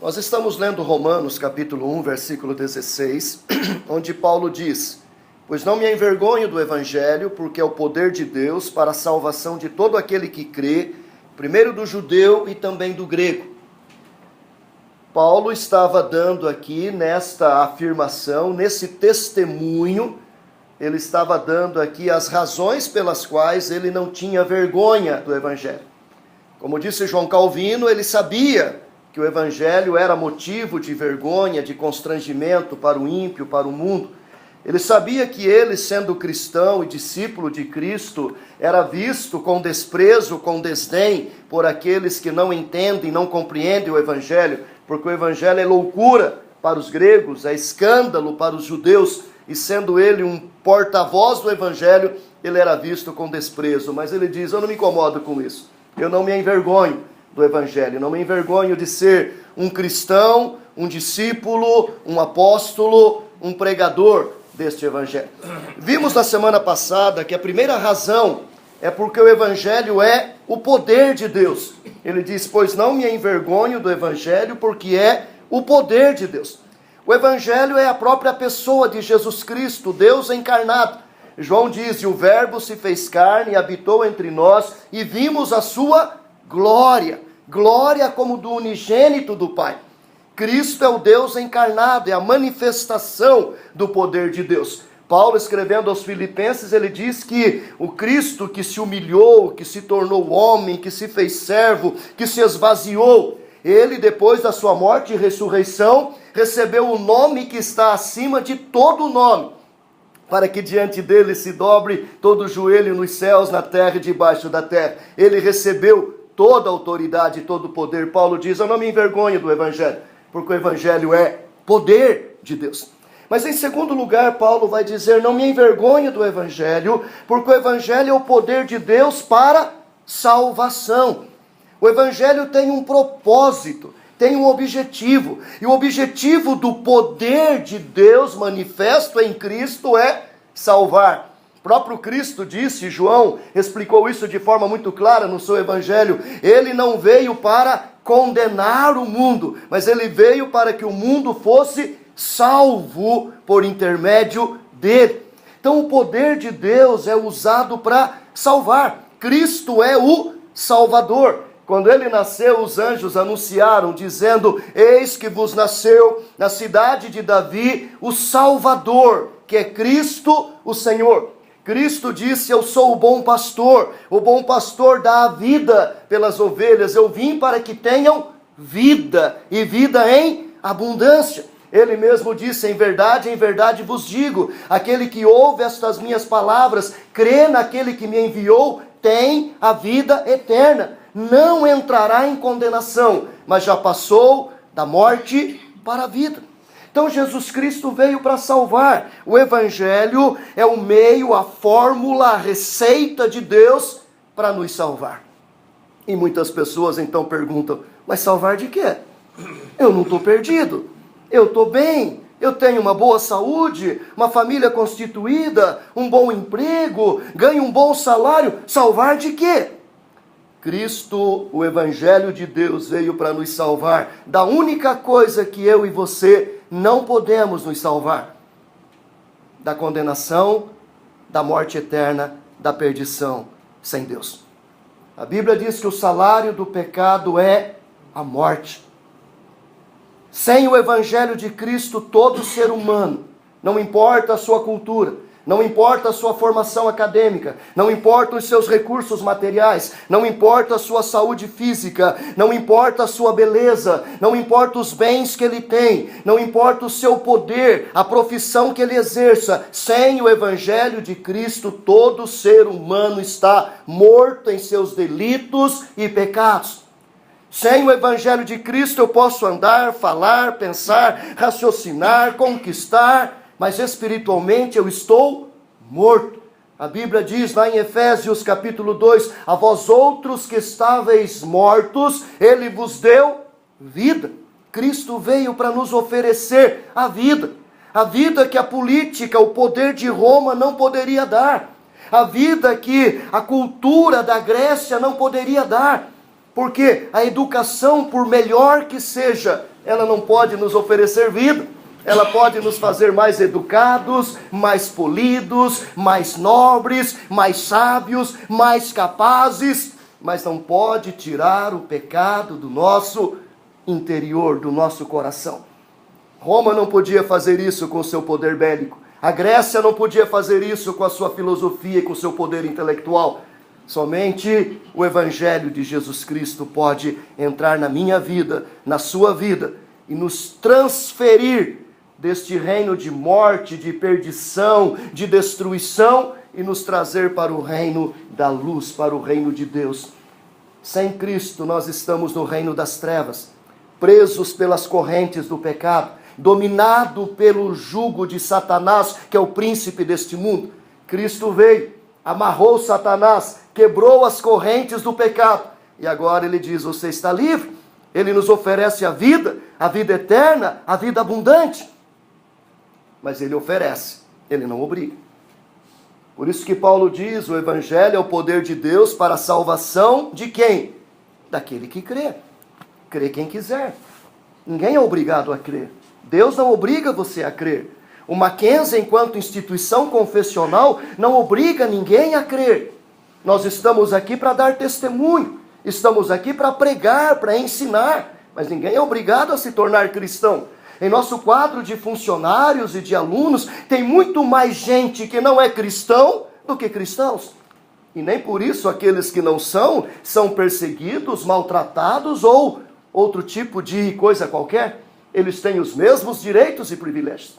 Nós estamos lendo Romanos capítulo 1, versículo 16, onde Paulo diz: pois não me envergonho do evangelho, porque é o poder de Deus para a salvação de todo aquele que crê, primeiro do judeu e também do grego. Paulo estava dando aqui nesta afirmação, nesse testemunho, ele estava dando aqui as razões pelas quais ele não tinha vergonha do evangelho. Como disse João Calvino, ele sabia que o evangelho era motivo de vergonha, de constrangimento para o ímpio, para o mundo. Ele sabia que ele, sendo cristão e discípulo de Cristo, era visto com desprezo, com desdém por aqueles que não entendem, não compreendem o evangelho, porque o evangelho é loucura para os gregos, é escândalo para os judeus, e sendo ele um porta-voz do evangelho, ele era visto com desprezo. Mas ele diz: eu não me incomodo com isso, eu não me envergonho do evangelho, não me envergonho de ser um cristão, um discípulo, um apóstolo, um pregador deste evangelho. Vimos na semana passada que a primeira razão é porque o evangelho é o poder de Deus. Ele diz: pois não me envergonho do evangelho, porque é o poder de Deus. O evangelho é a própria pessoa de Jesus Cristo, Deus encarnado. João diz: e o verbo se fez carne e habitou entre nós, e vimos a sua glória, glória como do unigênito do Pai. Cristo é o Deus encarnado, é a manifestação do poder de Deus. Paulo, escrevendo aos Filipenses, ele diz que o Cristo que se humilhou, que se tornou homem, que se fez servo, que se esvaziou, ele, depois da sua morte e ressurreição, recebeu o nome que está acima de todo nome, para que diante dele se dobre todo joelho nos céus, na terra e debaixo da terra. Ele recebeu toda a autoridade, todo o poder. Paulo diz: eu não me envergonho do evangelho, porque o evangelho é poder de Deus. Mas em segundo lugar, Paulo vai dizer: não me envergonho do evangelho, porque o evangelho é o poder de Deus para salvação. O evangelho tem um propósito, tem um objetivo, e o objetivo do poder de Deus manifesto em Cristo é salvar. O próprio Cristo disse, João explicou isso de forma muito clara no seu evangelho: ele não veio para condenar o mundo, mas ele veio para que o mundo fosse salvo por intermédio dele. Então o poder de Deus é usado para salvar. Cristo é o Salvador. Quando ele nasceu, os anjos anunciaram, dizendo: eis que vos nasceu na cidade de Davi o Salvador, que é Cristo o Senhor. Cristo disse: eu sou o bom pastor dá a vida pelas ovelhas, eu vim para que tenham vida, e vida em abundância. Ele mesmo disse: em verdade vos digo, aquele que ouve estas minhas palavras, crê naquele que me enviou, tem a vida eterna, não entrará em condenação, mas já passou da morte para a vida. Então Jesus Cristo veio para salvar. O evangelho é o meio, a fórmula, a receita de Deus para nos salvar. E muitas pessoas então perguntam: mas salvar de quê? Eu não estou perdido, eu estou bem, eu tenho uma boa saúde, uma família constituída, um bom emprego, ganho um bom salário. Salvar de quê? Cristo, o evangelho de Deus, veio para nos salvar da única coisa que eu e você não podemos nos salvar: da condenação, da morte eterna, da perdição sem Deus. A Bíblia diz que o salário do pecado é a morte. Sem o evangelho de Cristo, todo ser humano, não importa a sua cultura, não importa a sua formação acadêmica, não importa os seus recursos materiais, não importa a sua saúde física, não importa a sua beleza, não importa os bens que ele tem, não importa o seu poder, a profissão que ele exerça, sem o evangelho de Cristo, todo ser humano está morto em seus delitos e pecados. Sem o evangelho de Cristo eu posso andar, falar, pensar, raciocinar, conquistar, mas espiritualmente eu estou morto. A Bíblia diz lá em Efésios capítulo 2, a vós outros que estáveis mortos, ele vos deu vida. Cristo veio para nos oferecer a vida que a política, o poder de Roma não poderia dar, a vida que a cultura da Grécia não poderia dar, porque a educação, por melhor que seja, ela não pode nos oferecer vida. Ela pode nos fazer mais educados, mais polidos, mais nobres, mais sábios, mais capazes, mas não pode tirar o pecado do nosso interior, do nosso coração. Roma não podia fazer isso com o seu poder bélico. A Grécia não podia fazer isso com a sua filosofia e com o seu poder intelectual. Somente o Evangelho de Jesus Cristo pode entrar na minha vida, na sua vida, e nos transferir deste reino de morte, de perdição, de destruição, e nos trazer para o reino da luz, para o reino de Deus. Sem Cristo nós estamos no reino das trevas, presos pelas correntes do pecado, dominado pelo jugo de Satanás, que é o príncipe deste mundo. Cristo veio, amarrou Satanás, quebrou as correntes do pecado, e agora ele diz: você está livre. Ele nos oferece a vida eterna, a vida abundante. Mas ele oferece, ele não obriga. Por isso que Paulo diz: o Evangelho é o poder de Deus para a salvação de quem? Daquele que crê. Crê quem quiser. Ninguém é obrigado a crer. Deus não obriga você a crer. O Mackenzie, enquanto instituição confessional, não obriga ninguém a crer. Nós estamos aqui para dar testemunho. Estamos aqui para pregar, para ensinar. Mas ninguém é obrigado a se tornar cristão. Em nosso quadro de funcionários e de alunos, tem muito mais gente que não é cristão do que cristãos. E nem por isso aqueles que não são perseguidos, maltratados ou outro tipo de coisa qualquer. Eles têm os mesmos direitos e privilégios.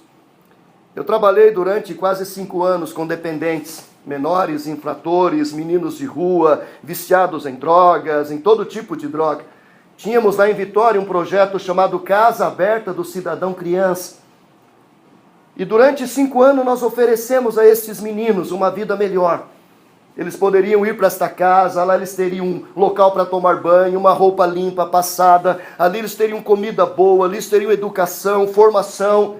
Eu trabalhei durante quase 5 anos com dependentes, menores, infratores, meninos de rua, viciados em drogas, em todo tipo de droga. Tínhamos lá em Vitória um projeto chamado Casa Aberta do Cidadão Criança. E durante 5 anos nós oferecemos a estes meninos uma vida melhor. Eles poderiam ir para esta casa, lá eles teriam um local para tomar banho, uma roupa limpa, passada, ali eles teriam comida boa, ali eles teriam educação, formação.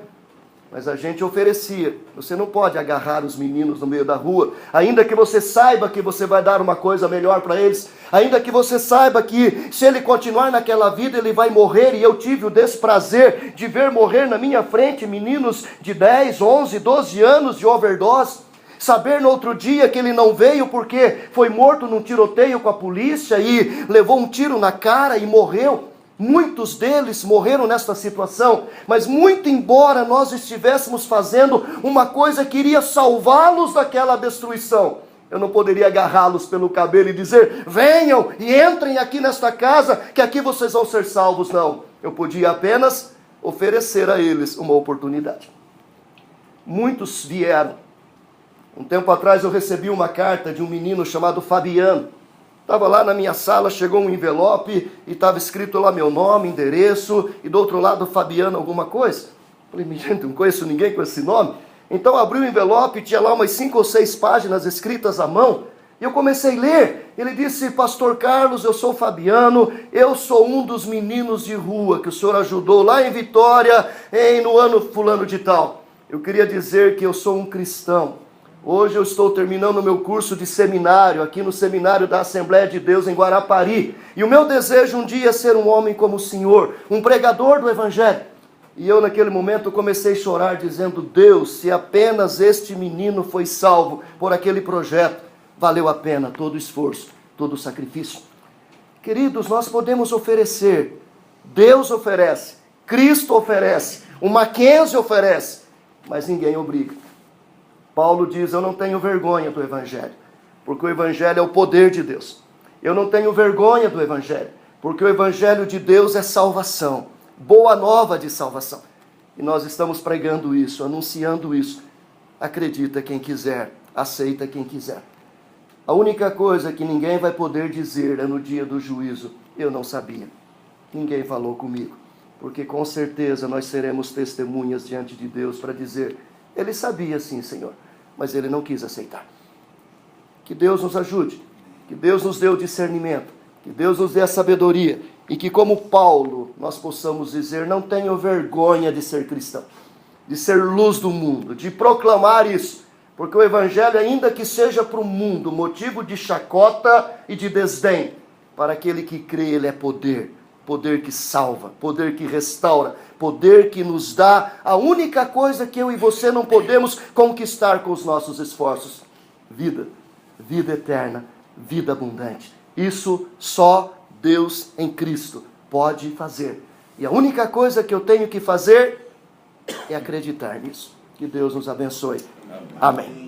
Mas a gente oferecia. Você não pode agarrar os meninos no meio da rua, ainda que você saiba que você vai dar uma coisa melhor para eles, ainda que você saiba que se ele continuar naquela vida ele vai morrer, e eu tive o desprazer de ver morrer na minha frente meninos de 10, 11, 12 anos de overdose. Saber no outro dia que ele não veio porque foi morto num tiroteio com a polícia e levou um tiro na cara e morreu. Muitos deles morreram nesta situação, mas muito embora nós estivéssemos fazendo uma coisa que iria salvá-los daquela destruição, eu não poderia agarrá-los pelo cabelo e dizer: venham e entrem aqui nesta casa, que aqui vocês vão ser salvos. Não, eu podia apenas oferecer a eles uma oportunidade. Muitos vieram. Um tempo atrás eu recebi uma carta de um menino chamado Fabiano. Estava lá na minha sala, chegou um envelope e estava escrito lá meu nome, endereço, e do outro lado Fabiano alguma coisa. Falei: gente, não conheço ninguém com esse nome. Então abri o envelope, tinha lá umas 5 ou 6 páginas escritas à mão, e eu comecei a ler. Ele disse: pastor Carlos, eu sou Fabiano, eu sou um dos meninos de rua que o senhor ajudou lá em Vitória, no ano fulano de tal. Eu queria dizer que eu sou um cristão. Hoje eu estou terminando o meu curso de seminário, aqui no seminário da Assembleia de Deus em Guarapari. E o meu desejo um dia é ser um homem como o senhor, um pregador do Evangelho. E eu naquele momento comecei a chorar dizendo: Deus, se apenas este menino foi salvo por aquele projeto, valeu a pena todo o esforço, todo o sacrifício. Queridos, nós podemos oferecer, Deus oferece, Cristo oferece, o Mackenzie oferece, mas ninguém obriga. Paulo diz: eu não tenho vergonha do Evangelho, porque o Evangelho é o poder de Deus. Eu não tenho vergonha do Evangelho, porque o Evangelho de Deus é salvação, boa nova de salvação. E nós estamos pregando isso, anunciando isso. Acredita quem quiser, aceita quem quiser. A única coisa que ninguém vai poder dizer é no dia do juízo: eu não sabia, ninguém falou comigo. Porque com certeza nós seremos testemunhas diante de Deus para dizer: ele sabia sim, Senhor, mas ele não quis aceitar. Que Deus nos ajude, que Deus nos dê o discernimento, que Deus nos dê a sabedoria, e que como Paulo nós possamos dizer: não tenho vergonha de ser cristão, de ser luz do mundo, de proclamar isso, porque o Evangelho, ainda que seja para o mundo motivo de chacota e de desdém, para aquele que crê ele é poder, poder que salva, poder que restaura, poder que nos dá a única coisa que eu e você não podemos conquistar com os nossos esforços: vida, vida eterna, vida abundante. Isso só Deus em Cristo pode fazer. E a única coisa que eu tenho que fazer é acreditar nisso. Que Deus nos abençoe. Amém.